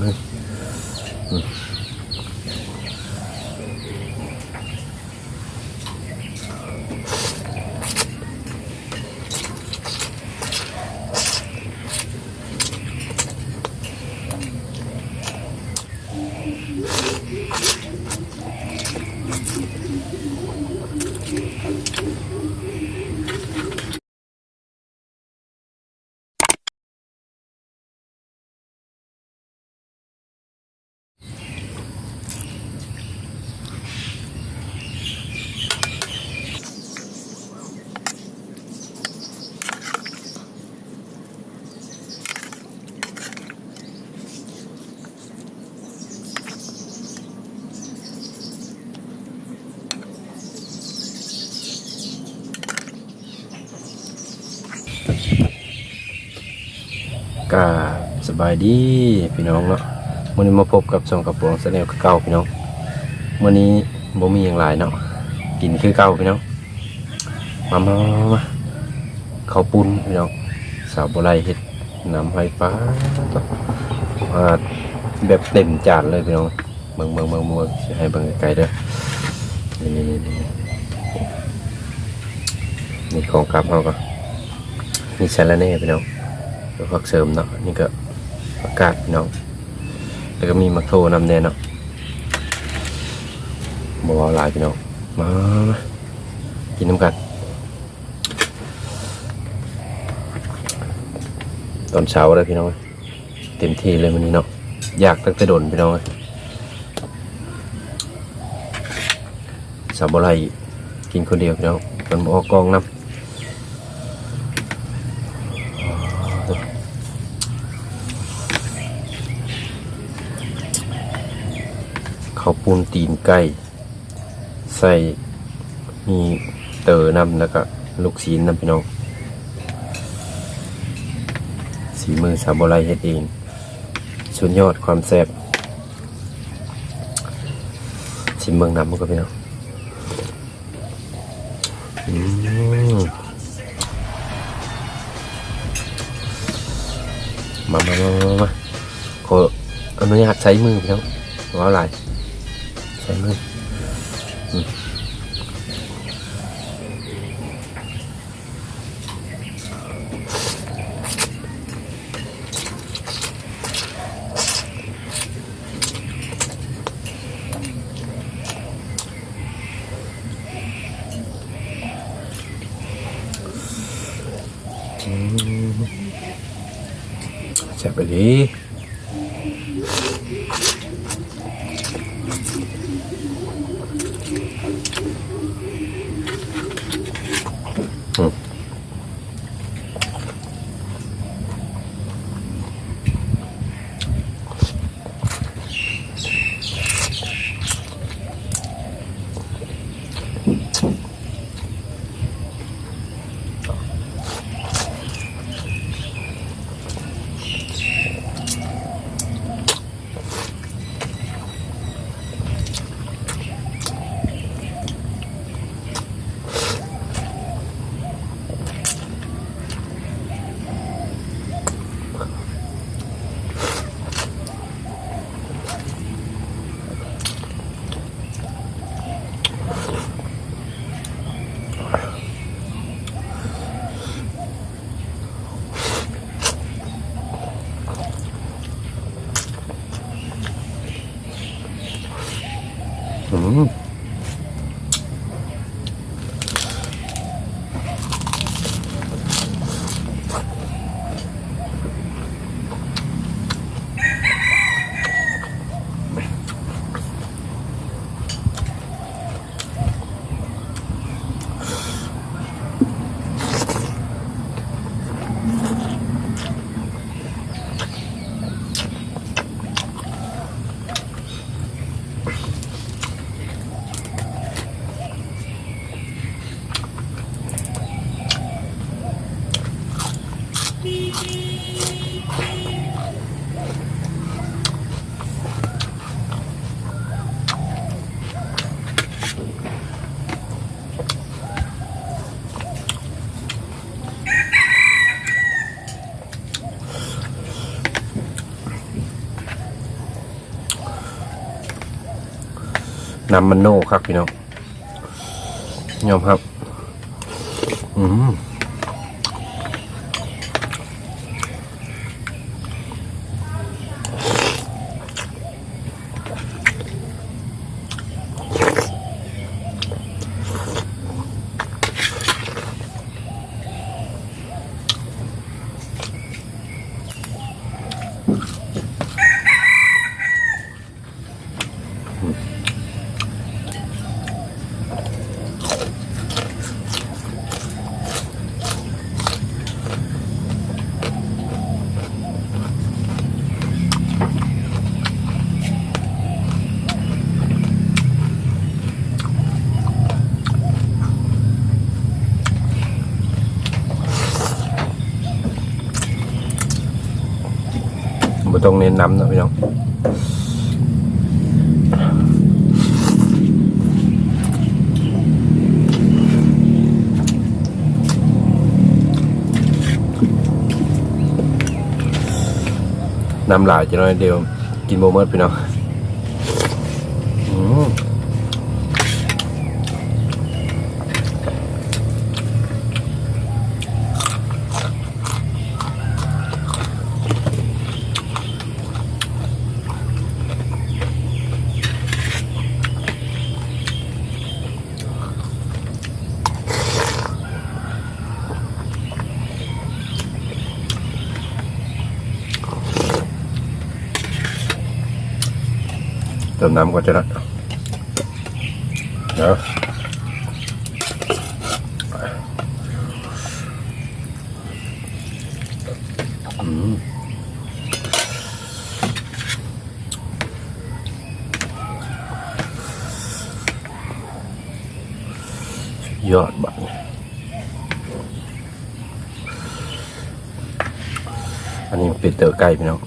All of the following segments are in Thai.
เลยก็สบายดีพี่น้องเนาะวันนี้มาพบกับช่องกระป๋องแนลเก่าพี่น้องวันนี้บ่มีอย่างไรเนาะกินคือเก่าพี่น้องมาข้าวปุ้นพี่น้องสาวโบราณเห็ดน้ำไฟฟ้าแบบเต็มจานเลยพี่น้องเมืองให้เบิ่งไกลๆเด้อนี่ของกลับเขาก็นี่สาระแหน่พี่น้องผักเสริมเนาะนี่ก็อากาศพี่น้องแล้วก็มีมักโทนำแน่เนาะบ่าวหลายพี่น้องมากินน้ำกันตอนเช้าเลยพี่น้องเต็มที่เลยวันนี้เนาะอยากตั้งแต่โดนพี่น้องสาวบ่ไรกินคนเดียวพี่น้องมันบ่ออกกองน้ำข้าวปุ้นตีนไก่ใส่มีเต๋อน้ำแล้วก็ลูกชิ้นน้ำพี่น้องสีมือสาวโบราณเฮ็ดเองสุดยอดความแซ่บชิมเมืองน้ำมันก็พี่น้องมาขออนุญาตใช้มือพี่น้องว่าอะไรใช้มือแซ่บไปดิ น้ำมันโน่ครับพี่น้องยอมครับบ่ต้องเน้นน้ำนะพี่น้องน้ำหลายจะน้อยเดียวกินโมเมอร์พี่น้องเติมน้ำก่อนจะนะเดี๋ยวยอดบัตรอันนี้เป็นเต๋อไก่พี่น้อง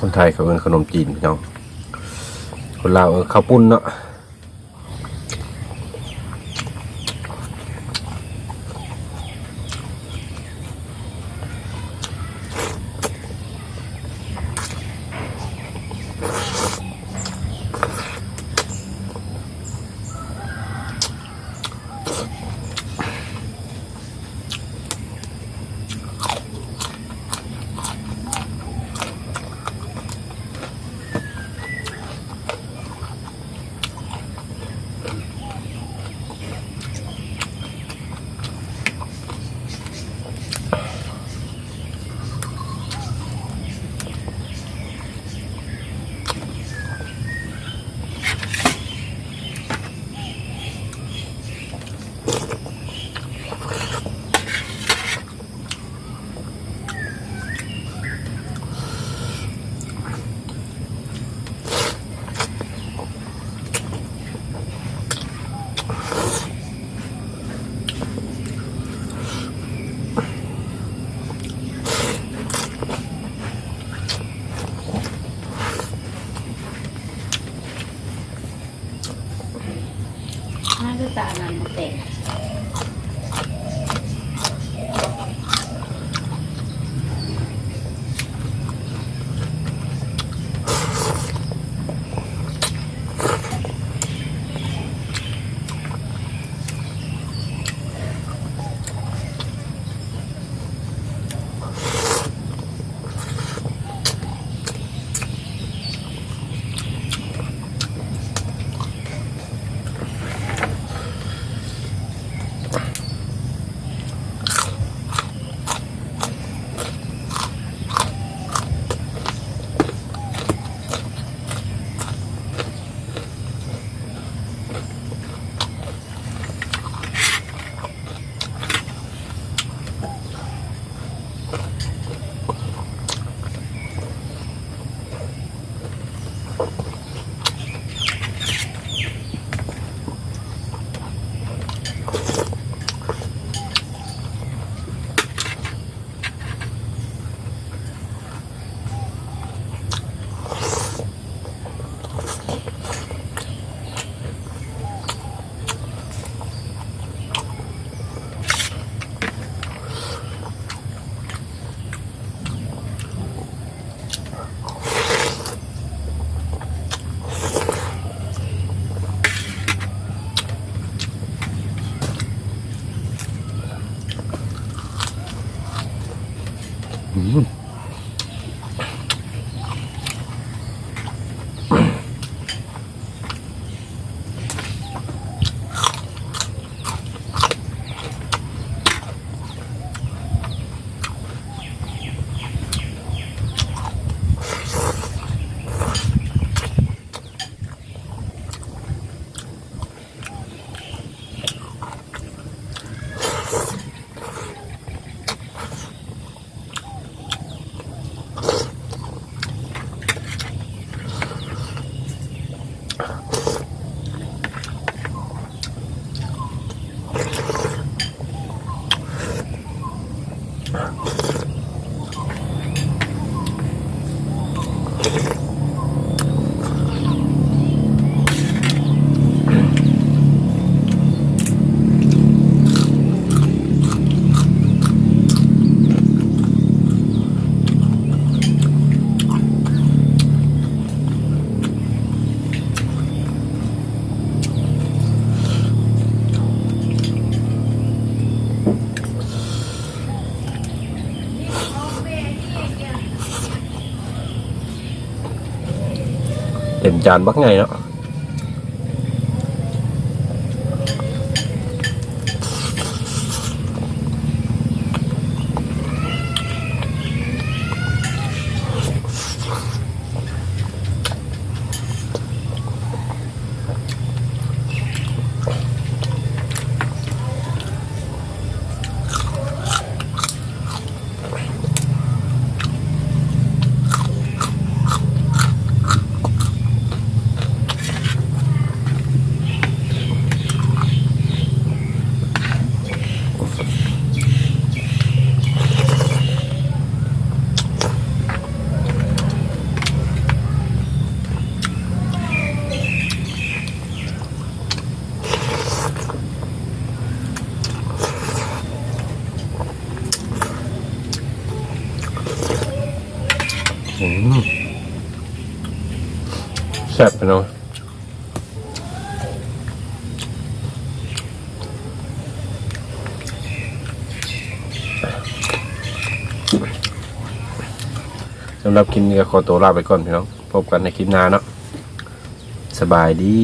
คนไทยเขาเป็นขนมจีนพี่น้องคนลาวข้าวปุ้นเนาะ ตาน้ำมันแตกเต็มจานบักไงเนาะแซ่บไปเนาะสำหรับคลิปนี้ก็ขอตัวลาไปก่อนพี่น้องพบกันในคลิปหน้าเนาะสบายดี